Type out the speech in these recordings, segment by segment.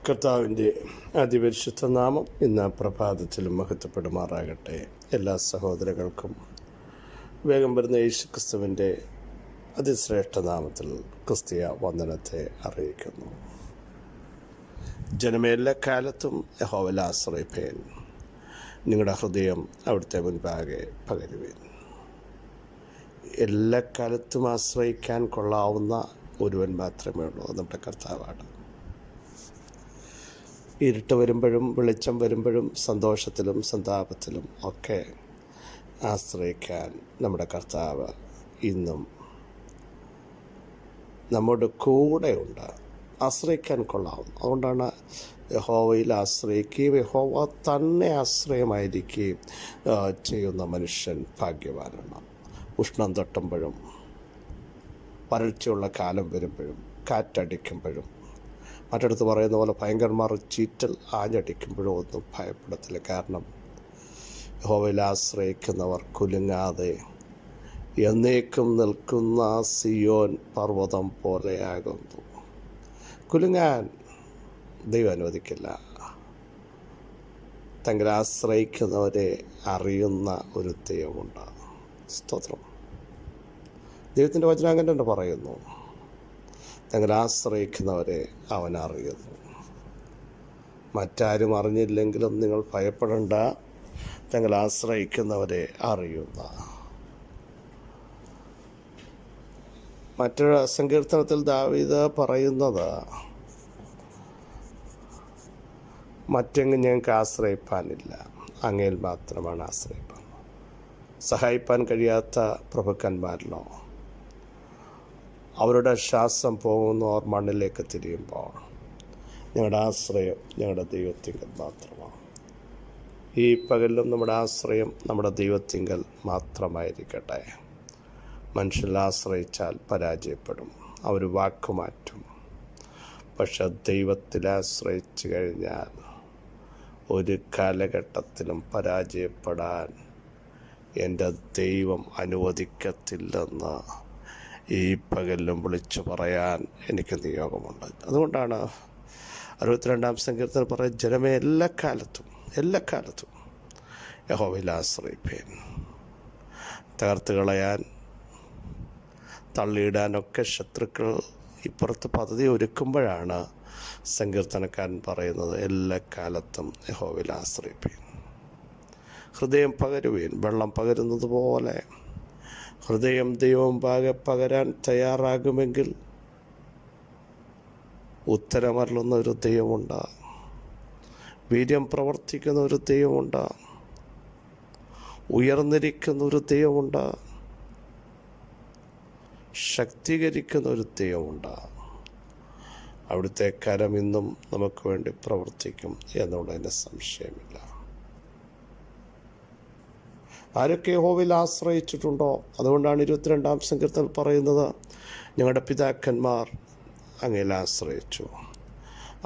കർത്താവിൻ്റെ അതിപരിശുദ്ധ നാമം ഇന്ന് പ്രഭാതത്തിലും മഹത്വപ്പെടുമാറാകട്ടെ. എല്ലാ സഹോദരങ്ങൾക്കും വേഗം വരുന്ന യേശുക്രിസ്തുവിൻ്റെ അതിശ്രേഷ്ഠ നാമത്തിൽ ക്രിസ്തീയ വന്ദനത്തെ അറിയിക്കുന്നു. ജനമേ, എല്ലാ കാലത്തും യഹോവയിൽ ആശ്രയിപ്പേൻ, നിങ്ങളുടെ ഹൃദയം അവിടുത്തെ മുൻപാകെ പകരുവേൻ. എല്ലാ കാലത്തും ആശ്രയിക്കാൻ കൊള്ളാവുന്ന ഒരുവൻ മാത്രമേ ഉള്ളൂ, നമ്മുടെ കർത്താവാണ്. ഇരുട്ട് വരുമ്പോഴും വെളിച്ചം വരുമ്പോഴും സന്തോഷത്തിലും സന്താപത്തിലും ഒക്കെ ആശ്രയിക്കാൻ നമ്മുടെ കർത്താവ് ഇന്നും നമ്മുടെ കൂടെയുണ്ട്. ആശ്രയിക്കാൻ കൊള്ളാവും. അതുകൊണ്ടാണ് യഹോവയിൽ ആശ്രയിക്കുകയും യഹോവ തന്നെ ആശ്രയമായിരിക്കുകയും ചെയ്യുന്ന മനുഷ്യൻ ഭാഗ്യവാനാണ്. ഉഷ്ണം തട്ടുമ്പോഴും വരൾച്ചയുള്ള കാലം വരുമ്പോഴും കാറ്റടിക്കുമ്പോഴും മറ്റടുത്ത് പറയുന്ന പോലെ ഭയങ്കരന്മാർ ചീറ്റൽ ആഞ്ഞടിക്കുമ്പോഴും ഒന്നും ഭയപ്പെടത്തില്ല. കാരണം യഹോവയിൽ ആശ്രയിക്കുന്നവർ കുലുങ്ങാതെ എന്നേക്കും നിൽക്കുന്ന സിയോൻ പർവ്വതം പോലെയാകുന്നു. കുലുങ്ങാൻ ദൈവം അനുവദിക്കില്ല. തങ്ങൾ ആശ്രയിക്കുന്നവരെ അറിയുന്ന ഒരു ദൈവമുണ്ട്. സ്തോത്രം. ദൈവത്തിൻ്റെ വചനം അങ്ങനെ തന്നെ പറയുന്നു, തങ്ങൾ ആശ്രയിക്കുന്നവരെ അവൻ അറിയുന്നു. മറ്റാരും അറിഞ്ഞില്ലെങ്കിലും നിങ്ങൾ ഭയപ്പെടേണ്ട, തങ്ങൾ ആശ്രയിക്കുന്നവരെ അറിയുന്ന. മറ്റൊരു സങ്കീർത്തനത്തിൽ ദാവീദ് പറയുന്നത്, മറ്റെങ്ങും ഞങ്ങൾക്ക് ആശ്രയിപ്പാനില്ല, അങ്ങയിൽ മാത്രമാണ് ആശ്രയിപ്പാൻ. സഹായിപ്പാൻ കഴിയാത്ത പ്രഭുക്കന്മാരിലോ അവരുടെ ശ്വാസം പോകുന്നു, അവർ മണ്ണിലേക്ക് തിരിയുമ്പോൾ ഞങ്ങളുടെ ആശ്രയം ഞങ്ങളുടെ ദൈവത്തിങ്കൽ മാത്രമാണ്. ഈ പകലിലും നമ്മുടെ ആശ്രയം നമ്മുടെ ദൈവത്തിങ്കൽ മാത്രമായിരിക്കട്ടെ. മനുഷ്യരിൽ ആശ്രയിച്ചാൽ പരാജയപ്പെടും, അവർ വാക്കുമാറ്റും. പക്ഷെ ദൈവത്തിൽ ആശ്രയിച്ചു കഴിഞ്ഞാൽ ഒരു കാലഘട്ടത്തിലും പരാജയപ്പെടാൻ എൻ്റെ ദൈവം അനുവദിക്കത്തില്ലെന്ന് ഈ പകലിലും വിളിച്ചു പറയാൻ എനിക്ക് നിയോഗമുണ്ട്. അതുകൊണ്ടാണ് 62-ാം സങ്കീർത്തനം പറയുന്നത്, ജനമേ എല്ലാ കാലത്തും യഹോവയിൽ ആശ്രയിപ്പേൻ. തകർത്ത് കളയാൻ തള്ളിയിടാനൊക്കെ ശത്രുക്കൾ ഇപ്പുറത്ത് പദ്ധതി ഒരുക്കുമ്പോഴാണ് സങ്കീർത്തനക്കാരൻ പറയുന്നത്, എല്ലാ കാലത്തും യഹോവയിൽ ആശ്രയിപ്പേൻ. ഹൃദയം പകരുവേൻ, വെള്ളം പകരുന്നത് പോലെ ഹൃദയം ദൈവം പകരാൻ തയ്യാറാകുമെങ്കിൽ ഉത്തരമരുളുന്ന ഒരു ദൈവമുണ്ട്. വീര്യം പ്രവർത്തിക്കുന്ന ഒരു ദൈവമുണ്ട്. ഉയർന്നിരിക്കുന്ന ഒരു ദൈവമുണ്ട്. ശക്തീകരിക്കുന്ന ഒരു ദൈവമുണ്ട്. അവിടുത്തെ കരം ഇന്നും നമുക്ക് വേണ്ടി പ്രവർത്തിക്കും എന്നുള്ളതിന് സംശയമില്ല. ആരൊക്കെ യഹോവയിൽ ആശ്രയിച്ചിട്ടുണ്ടോ, അതുകൊണ്ടാണ് 22-ാം സങ്കീർത്തനം പറയുന്നത്, ഞങ്ങളുടെ പിതാക്കന്മാർ അങ്ങയിൽ ആശ്രയിച്ചു,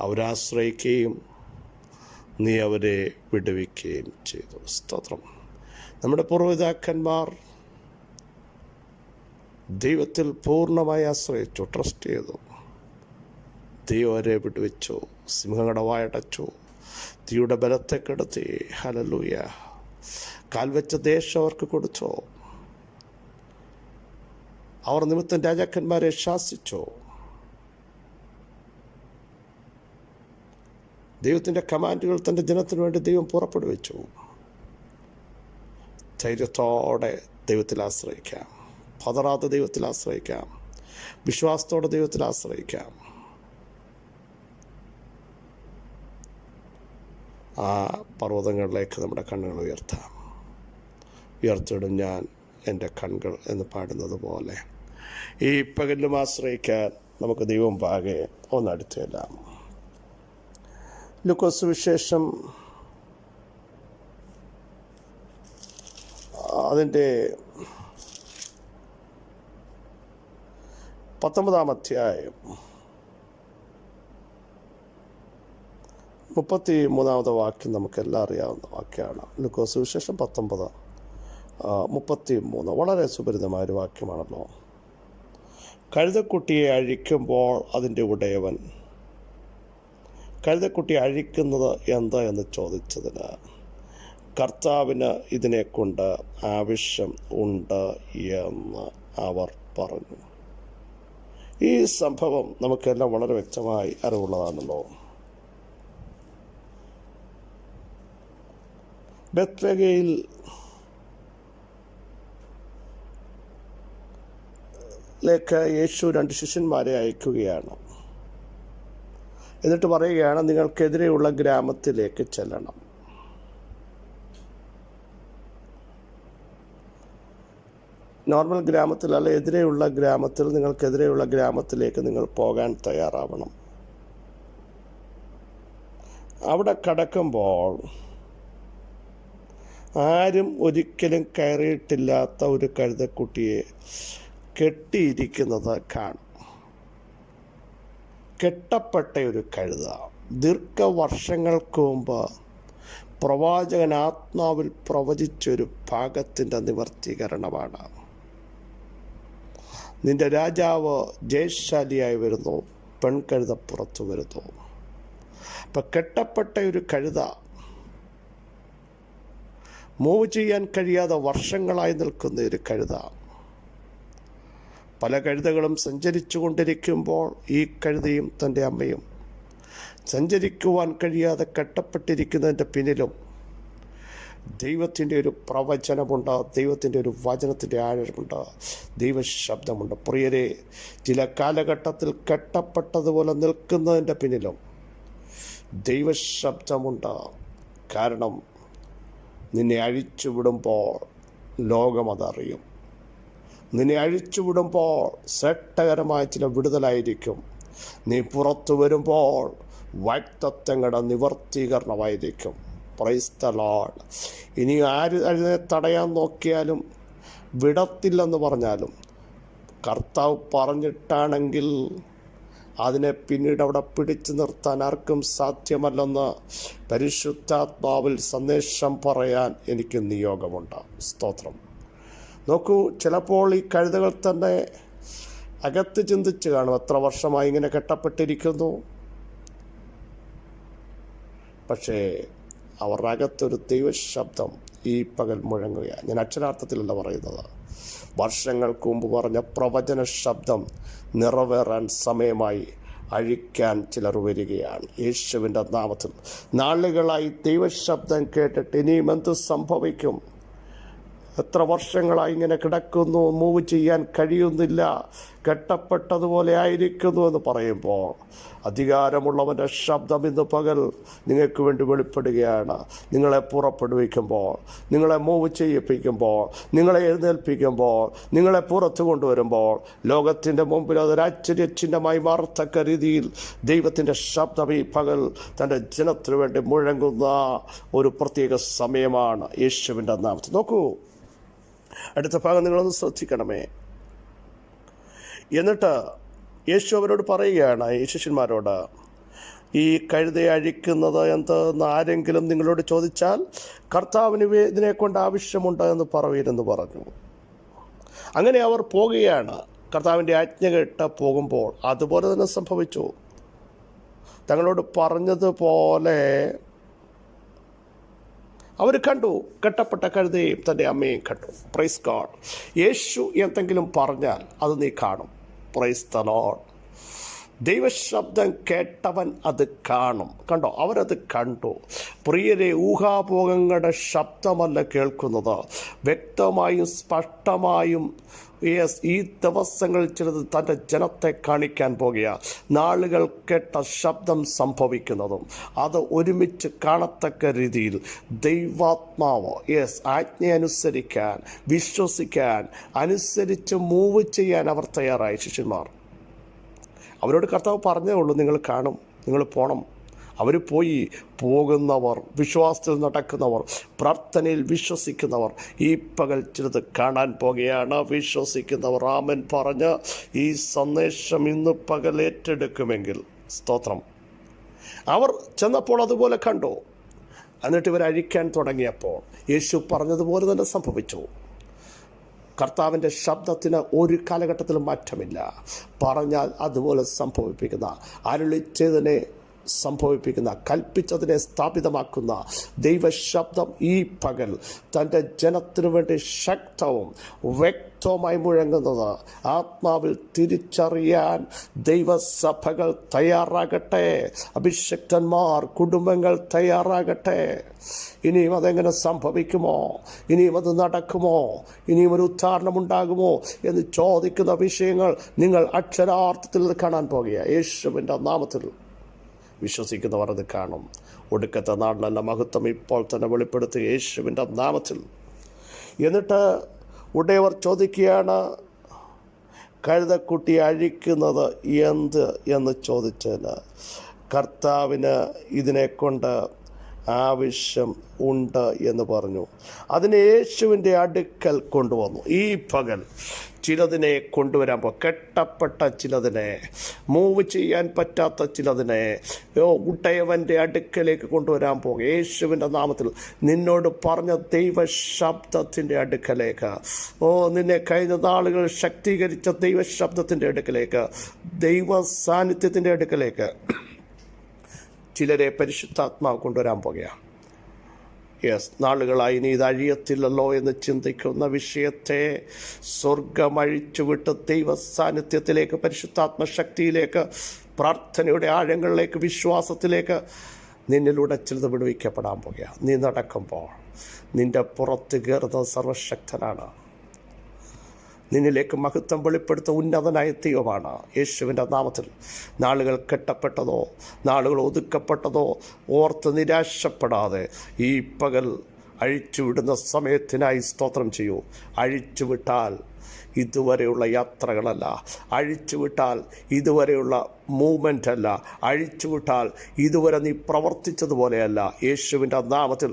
അവരാശ്രയിക്കുകയും നീ അവരെ വിടുവിക്കുകയും ചെയ്തു. സ്തോത്രം. നമ്മുടെ പൂർവ്വപിതാക്കന്മാർ ദൈവത്തിൽ പൂർണ്ണമായി ആശ്രയിച്ചു, ട്രസ്റ്റ് ചെയ്തു. ദൈവം അവരെ വിടുവിച്ചു, സിംഹങ്ങളുടെ വായടച്ചു, തീയുടെ ബലത്തെ കെടുത്തി. ഹല്ലേലൂയ. കാൽവെച്ച ദേശം അവർക്ക് കൊടുത്തു. അവർ നിമിത്തം രാജാക്കന്മാരെ ശാസിച്ചു. ദൈവത്തിൻ്റെ കമാൻഡുകൾ തൻ്റെ ജനത്തിനു വേണ്ടി ദൈവം പുറപ്പെടുവിച്ചു. ധൈര്യത്തോടെ ദൈവത്തിൽ ആശ്രയിക്കാം, പതറാതെ ദൈവത്തിൽ ആശ്രയിക്കാം, വിശ്വാസത്തോടെ ദൈവത്തിൽ ആശ്രയിക്കാം. ആ പർവ്വതങ്ങളിലേക്ക് നമ്മുടെ കണ്ണുകൾ ഉയർത്തിയിടും ഞാൻ എൻ്റെ കണ്ണുകൾ എന്ന് പാടുന്നത് പോലെ ഈ പകലിലും ആശ്രയിക്കാൻ നമുക്ക് ദൈവം പാകെ ഒന്നടുത്തെല്ലാം. ലൂക്കോസ് വിശേഷം അതിൻ്റെ 19-ാം അധ്യായം 33-ാമത്തെ വാക്യം നമുക്കെല്ലാം അറിയാവുന്ന വാക്യമാണ്. ലൂക്കോസ് വിശേഷം 19:33 വളരെ സുപരിതമായൊരു വാക്യമാണല്ലോ. കഴുതക്കുട്ടിയെ അഴിക്കുമ്പോൾ അതിൻ്റെ ഉടയവൻ കഴുതക്കുട്ടി അഴിക്കുന്നത് എന്താ എന്ന് ചോദിച്ചതിന് കർത്താവിന് ഇതിനെക്കൊണ്ട് ആവശ്യം ഉണ്ട് എന്ന് അവർ പറഞ്ഞു. ഈ സംഭവം നമുക്കെല്ലാം വളരെ വ്യക്തമായി അറിവുള്ളതാണല്ലോ. ബെത്ലഹേമിൽ യേശു 2 ശിഷ്യന്മാരെ അയക്കുകയാണ്. എന്നിട്ട് പറയുകയാണ്, നിങ്ങൾക്കെതിരെയുള്ള ഗ്രാമത്തിലേക്ക് ചെല്ലണം. നോർമൽ ഗ്രാമത്തിലല്ല, എതിരെയുള്ള ഗ്രാമത്തിൽ, നിങ്ങൾക്കെതിരെയുള്ള ഗ്രാമത്തിലേക്ക് നിങ്ങൾ പോകാൻ തയ്യാറാവണം. അവിടെ കടക്കുമ്പോൾ ആരും ഒരിക്കലും കയറിയിട്ടില്ലാത്ത ഒരു കഴുതക്കുട്ടിയെ കെട്ടിയിരിക്കുന്നത് കാണും. കെട്ടപ്പെട്ട ഒരു കഴുത. ദീർഘവർഷങ്ങൾക്ക് മുമ്പ് പ്രവാചകൻ ആത്മാവിൽ പ്രവചിച്ചൊരു ഭാഗത്തിൻ്റെ നിവർത്തീകരണമാണ്. നിന്റെ രാജാവ് ജയശാലിയായി വരുന്നു, പെൺകഴുത പുറത്തു വരുന്നു. അപ്പം കെട്ടപ്പെട്ട ഒരു കഴുത, മൂവ് ചെയ്യാൻ കഴിയാതെ വർഷങ്ങളായി നിൽക്കുന്ന ഒരു കഴുത. പല കഴുതകളും സഞ്ചരിച്ചു കൊണ്ടിരിക്കുമ്പോൾ ഈ കഴുതയും തൻ്റെ അമ്മയും സഞ്ചരിക്കുവാൻ കഴിയാതെ കെട്ടപ്പെട്ടിരിക്കുന്നതിൻ്റെ പിന്നിലും ദൈവത്തിൻ്റെ ഒരു പ്രവചനമുണ്ട്, ദൈവത്തിൻ്റെ ഒരു വചനത്തിൻ്റെ ആഴമുണ്ട്, ദൈവശബ്ദമുണ്ട്. പ്രിയരെ, ചില കാലഘട്ടത്തിൽ കെട്ടപ്പെട്ടതുപോലെ നിൽക്കുന്നതിൻ്റെ പിന്നിലും ദൈവശബ്ദമുണ്ട്. കാരണം നിന്നെ അഴിച്ചുവിടുമ്പോൾ ലോകമതറിയും. നിന്നെ അഴിച്ചുവിടുമ്പോൾ ശ്രേഷ്ഠകരമായ ചില വിടുതലായിരിക്കും. നീ പുറത്തു വരുമ്പോൾ വാഗ്ദത്തങ്ങളുടെ നിവർത്തീകരണമായിരിക്കും. Praise the Lord. ഇനി ആര് അതിനെ തടയാൻ നോക്കിയാലും വിടത്തില്ലെന്ന് പറഞ്ഞാലും കർത്താവ് പറഞ്ഞിട്ടാണെങ്കിൽ അതിനെ പിന്നീട് അവിടെ പിടിച്ചു നിർത്താൻ ആർക്കും സാധ്യമല്ലെന്ന് പരിശുദ്ധാത്മാവിൽ സന്ദേശം പറയാൻ എനിക്ക് നിയോഗമുണ്ട്. സ്തോത്രം. നോക്കൂ, ചിലപ്പോൾ ഈ കഴുതകൾ തന്നെ അകത്ത് ചിന്തിച്ച് കാണും, എത്ര വർഷമായി ഇങ്ങനെ കെട്ടപ്പെട്ടിരിക്കുന്നു. പക്ഷേ അവരുടെ അകത്തൊരു ദൈവശബ്ദം ഈ പകൽ മുഴങ്ങുകയാണ്. ഞാൻ അക്ഷരാർത്ഥത്തിലല്ല പറയുന്നത്. വർഷങ്ങൾക്ക് മുമ്പ് പറഞ്ഞ പ്രവചന ശബ്ദം നിറവേറാൻ സമയമായി. അഴിക്കാൻ ചിലർ വരികയാണ് യേശുവിൻ്റെ നാമത്തിൽ. നാളുകളായി ദൈവശബ്ദം കേട്ടിട്ട് ഇനിയും എന്ത് സംഭവിക്കും? എത്ര വർഷങ്ങളായി ഇങ്ങനെ കിടക്കുന്നു, മൂവ് ചെയ്യാൻ കഴിയുന്നില്ല, കെട്ടപ്പെട്ടതുപോലെ ആയിരിക്കുന്നു എന്ന് പറയുമ്പോൾ അധികാരമുള്ളവൻ്റെ ശബ്ദം ഇന്ന് പകൽ നിങ്ങൾക്ക് വേണ്ടി വെളിപ്പെടുകയാണ്. നിങ്ങളെ പുറപ്പെടുവിക്കുമ്പോൾ, നിങ്ങളെ മൂവ് ചെയ്യിപ്പിക്കുമ്പോൾ, നിങ്ങളെ എഴുന്നേൽപ്പിക്കുമ്പോൾ, നിങ്ങളെ പുറത്തു കൊണ്ടുവരുമ്പോൾ ലോകത്തിൻ്റെ മുമ്പിൽ അതൊരാശ്ചര്യചിഹ്നമായി മാറത്തക്ക രീതിയിൽ ദൈവത്തിൻ്റെ ശബ്ദം ഈ പകൽ തൻ്റെ ജനത്തിനു വേണ്ടി മുഴങ്ങുന്ന ഒരു പ്രത്യേക സമയമാണ് യേശുവിൻ്റെ നാമത്തിൽ. നോക്കൂ, അടുത്ത ഭാഗം നിങ്ങളൊന്ന് ശ്രദ്ധിക്കണമേ. എന്നിട്ട് യേശു അവരോട് പറയുകയാണ്, ഈ ശിഷ്യന്മാരോട്, ഈ കഴുതയെ അഴിക്കുന്നത് എന്തെന്ന് ആരെങ്കിലും നിങ്ങളോട് ചോദിച്ചാൽ കർത്താവിന് ഇതിനെക്കൊണ്ട് ആവശ്യമുണ്ട് എന്ന് പറവീരെന്ന് പറഞ്ഞു. അങ്ങനെ അവർ പോകുകയാണ്. കർത്താവിൻ്റെ ആജ്ഞ കേട്ട് പോകുമ്പോൾ അതുപോലെ തന്നെ സംഭവിച്ചു. തങ്ങളോട് പറഞ്ഞതുപോലെ അവർ കണ്ടു. കെട്ടപ്പെട്ട കഴുതയും തൻ്റെ അമ്മയും കണ്ടു. Praise God. യേശു എന്തെങ്കിലും പറഞ്ഞാൽ അത് നീ കാണും. Price the Lord. ദൈവശബ്ദം കേട്ടവൻ അത് കാണും. കണ്ടോ, അവരത് കണ്ടു. പ്രിയരെ, ഊഹാഭോഗങ്ങളുടെ ശബ്ദമല്ല കേൾക്കുന്നത്, വ്യക്തമായും സ്പഷ്ടമായും ഈ ദിവസങ്ങളിൽ ചിലത് തൻ്റെ ജനത്തെ കാണിക്കാൻ പോകുക. നാളുകൾ കേട്ട ശബ്ദം സംഭവിക്കുന്നതും അത് ഒരുമിച്ച് കാണത്തക്ക രീതിയിൽ ദൈവാത്മാവ് ആജ്ഞയനുസരിക്കാൻ, വിശ്വസിക്കാൻ, അനുസരിച്ച് മൂവ് ചെയ്യാൻ അവർ തയ്യാറായി. ശിഷ്യന്മാർ അവരോട് കർത്താവ് പറഞ്ഞേ ഉള്ളൂ, നിങ്ങൾ കാണും, നിങ്ങൾ പോകണം. അവർ പോയി. പോകുന്നവർ, വിശ്വാസത്തിൽ നടക്കുന്നവർ, പ്രാർത്ഥനയിൽ വിശ്വസിക്കുന്നവർ ഈ പകൽ ചിലത് കാണാൻ പോകുകയാണ്. വിശ്വസിക്കുന്നവർ ആമേൻ പറഞ്ഞ് ഈ സന്ദേശം ഇന്ന് പകൽ ഏറ്റെടുക്കുമെങ്കിൽ സ്തോത്രം. അവർ ചെന്നപ്പോൾ അതുപോലെ കണ്ടു. എന്നിട്ട് ഇവർ അഴിക്കാൻ തുടങ്ങിയപ്പോൾ യേശു പറഞ്ഞതുപോലെ തന്നെ സംഭവിച്ചു. കർത്താവിൻ്റെ ശബ്ദത്തിന് ഒരു കാലഘട്ടത്തിലും മാറ്റമില്ല. പറഞ്ഞാൽ അതുപോലെ സംഭവിപ്പിക്കുന്ന, അരുളിച്ചതിനെ സംഭവിപ്പിക്കുന്ന, കൽപ്പിച്ചതിനെ സ്ഥാപിതമാക്കുന്ന ദൈവശബ്ദം ഈ പകൽ തൻ്റെ ജനത്തിനു വേണ്ടി ശക്തവും വ്യക്തവുമായി മുഴങ്ങുന്നത് ആത്മാവിൽ തിരിച്ചറിയാൻ ദൈവസഭകൾ തയ്യാറാകട്ടെ. അഭിഷക്തന്മാർ, കുടുംബങ്ങൾ തയ്യാറാകട്ടെ. ഇനിയും അതെങ്ങനെ സംഭവിക്കുമോ? ഇനിയും അത് നടക്കുമോ? ഇനിയും ഒരു ഉദ്ധാരണമുണ്ടാകുമോ എന്ന് ചോദിക്കുന്ന വിഷയങ്ങൾ നിങ്ങൾ അക്ഷരാർത്ഥത്തിൽ കാണാൻ പോകുക. യേശുവിൻ്റെ നാമത്തിൽ വിശ്വസിക്കുന്നവർ അത് കാണും. ഒടുക്കത്തെ നാളിലല്ല മഹത്വം ഇപ്പോൾ തന്നെ വെളിപ്പെടുത്തുക യേശുവിൻ്റെ നാമത്തിൽ. എന്നിട്ട് ഉടയവർ ചോദിക്കുകയാണ്, കഴുതക്കുട്ടി അഴിക്കുന്നത് എന്ത് എന്ന് ചോദിച്ചതിന് കർത്താവിന് ഇതിനെക്കൊണ്ട് ആവശ്യം ഉണ്ട് എന്ന് പറഞ്ഞു. അതിനെ യേശുവിൻ്റെ അടുക്കൽ കൊണ്ടുവന്നു. ഈ പകൽ ചിലതിനെ കൊണ്ടുവരാൻ കെട്ടപ്പെട്ട ചിലതിനെ, മൂവ് ചെയ്യാൻ പറ്റാത്ത ചിലതിനെ ഉടയവൻ്റെ അടുക്കലേക്ക് കൊണ്ടുവരാൻ പോകും. യേശുവിൻ്റെ നാമത്തിൽ നിന്നോട് പറഞ്ഞ ദൈവശബ്ദത്തിൻ്റെ അടുക്കലേക്ക്, നിന്നെ കഴിഞ്ഞ നാളുകൾ ശക്തീകരിച്ച ദൈവശബ്ദത്തിൻ്റെ അടുക്കലേക്ക്, ദൈവ സാന്നിധ്യത്തിൻ്റെ അടുക്കലേക്ക് ചിലരെ പരിശുദ്ധാത്മാവ് കൊണ്ടുവരാൻ പോകുകയാണ്. നാളുകളായി നീ ഇത് അഴിയത്തില്ലല്ലോ എന്ന് ചിന്തിക്കുന്ന വിഷയത്തെ സ്വർഗം അഴിച്ചുവിട്ട് ദൈവ സാന്നിധ്യത്തിലേക്ക്, പരിശുദ്ധാത്മശക്തിയിലേക്ക്, പ്രാർത്ഥനയുടെ ആഴങ്ങളിലേക്ക്, വിശ്വാസത്തിലേക്ക് നിന്നിലൂടെ ചിലത് വിടുവിക്കപ്പെടാൻ പോകുകയാണ്. നീ നടക്കുമ്പോൾ നിൻ്റെ പുറത്ത് കയറുന്ന സർവശക്തനാണ്. നിന്നിലേക്ക് മഹത്വം വെളിപ്പെടുത്ത ഉന്നതനായ ദൈവമാണ്. യേശുവിൻ്റെ നാമത്തിൽ നാളുകൾ കെട്ടപ്പെട്ടതോ, നാളുകൾ ഒതുക്കപ്പെട്ടതോ ഓർത്ത് നിരാശപ്പെടാതെ ഈ പകൽ അഴിച്ചുവിടുന്ന സമയത്തിനായി സ്തോത്രം ചെയ്യൂ. അഴിച്ചുവിട്ടാൽ ഇതുവരെയുള്ള യാത്രകളല്ല, അഴിച്ചുവിട്ടാൽ ഇതുവരെയുള്ള മൂവ്മെൻ്റ് അല്ല, അഴിച്ചുവിട്ടാൽ ഇതുവരെ നീ പ്രവർത്തിച്ചതുപോലെയല്ല. യേശുവിൻ്റെ നാമത്തിൽ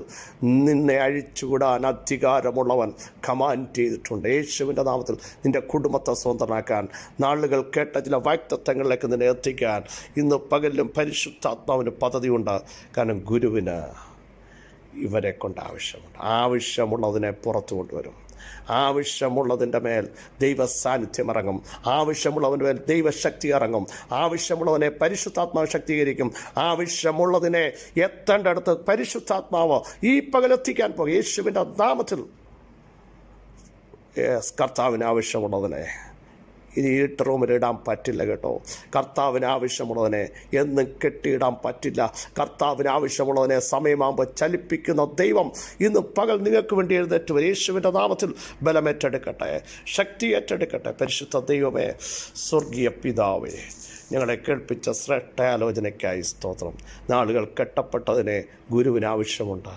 നിന്നെ അഴിച്ചുവിടാൻ അധികാരമുള്ളവൻ കമാൻഡ് ചെയ്തിട്ടുണ്ട്. യേശുവിൻ്റെ നാമത്തിൽ നിൻ്റെ കുടുംബത്തെ സ്വന്തമാക്കാൻ, നാളുകൾ കേട്ട ചില വാഗ്ദത്തങ്ങളിലേക്ക് നിന്നെ എത്തിക്കാൻ ഇന്ന് പകലിലും പരിശുദ്ധാത്മാവിന് പദ്ധതിയുണ്ട്. കാരണം ഗുരുവിന് ഇവരെ കൊണ്ട് ആവശ്യമുള്ളതിനെ പുറത്തു കൊണ്ടുവരും. ആവശ്യമുള്ളതിൻ്റെ മേൽ ദൈവ സാന്നിധ്യം ഇറങ്ങും. ആവശ്യമുള്ളവൻ്റെ മേൽ ദൈവശക്തി ഇറങ്ങും. ആവശ്യമുള്ളവനെ പരിശുദ്ധാത്മാവ് ശക്തീകരിക്കും. ആവശ്യമുള്ളതിനെ എത്തേണ്ടടുത്ത് പരിശുദ്ധാത്മാവ് ഈ പകലെത്തിക്കാൻ പോകും. യേശുവിൻ്റെ നാമത്തിൽ കർത്താവിന് ആവശ്യമുള്ളതിനെ ഇനി ഇരുട്ട് റൂമിൽ ഇടാൻ പറ്റില്ല കേട്ടോ. കർത്താവിന് ആവശ്യമുള്ളതിനെ എന്നും കെട്ടിയിടാൻ പറ്റില്ല. കർത്താവിന് ആവശ്യമുള്ളതിനെ സമയമാകുമ്പോൾ ചലിപ്പിക്കുന്ന ദൈവം ഇന്ന് പകൽ നിങ്ങൾക്ക് വേണ്ടി എഴുന്നേറ്റ് വരും. യേശുവിൻ്റെ നാമത്തിൽ ബലമേറ്റെടുക്കട്ടെ, ശക്തി ഏറ്റെടുക്കട്ടെ. പരിശുദ്ധ ദൈവമേ, സ്വർഗീയ പിതാവേ, ഞങ്ങളെ കേൾപ്പിച്ച ശ്രേഷ്ഠ ആലോചനയ്ക്കായി സ്തോത്രം. നാളുകൾ കെട്ടപ്പെട്ടതിനെ ഗുരുവിന് ആവശ്യമുണ്ട്.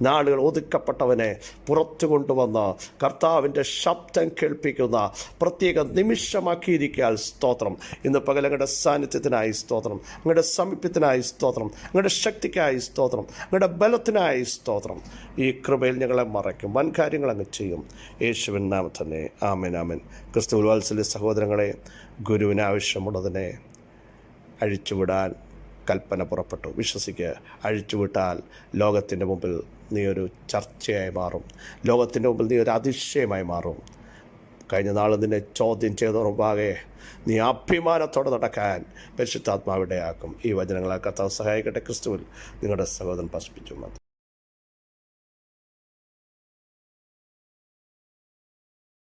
നാളുകൾ ഒതുക്കപ്പെട്ടവനെ പുറത്തു കൊണ്ടുവന്ന് കർത്താവിൻ്റെ ശബ്ദം കേൾപ്പിക്കുന്ന പ്രത്യേക നിമിഷമാക്കിയിരിക്കാൻ സ്തോത്രം. ഇന്ന് പകൽ അങ്ങയുടെ സാന്നിധ്യത്തിനായി സ്തോത്രം, അങ്ങയുടെ സമീപത്തിനായി സ്തോത്രം, അങ്ങയുടെ ശക്തിക്കായി സ്തോത്രം, അങ്ങയുടെ ബലത്തിനായി സ്തോത്രം. ഈ കൃപയിൽ ഞങ്ങളെ മറയ്ക്കും, വൻ കാര്യങ്ങൾ അങ്ങ് ചെയ്യും. യേശുവിൻ നാമത്തിൽ തന്നെ ആമേൻ, ആമേൻ. ക്രിസ്തുവിൽ വാത്സല്യ സഹോദരങ്ങളെ, ഗുരുവിന് ആവശ്യമുള്ളതിനെ അഴിച്ചുവിടാൻ കൽപ്പന പുറപ്പെട്ടു. വിശ്വസിക്കുക. അഴിച്ചുവിട്ടാൽ ലോകത്തിൻ്റെ മുമ്പിൽ നീ ഒരു ചർച്ചയായി മാറും. ലോകത്തിൻ്റെ മുമ്പിൽ നീ ഒരു അതിശയമായി മാറും. കഴിഞ്ഞ നാൾ നിന്നെ ചോദ്യം ചെയ്ത മുമ്പാകെ നീ അഭിമാനത്തോടെ നടക്കാൻ പരിശുദ്ധാത്മാവിടെയാക്കും. ഈ വചനങ്ങളെ കർത്താവ് സഹായിക്കട്ടെ. ക്രിസ്തുവിൽ നിങ്ങളുടെ സഹോദരൻ പസ്പിച്ചു.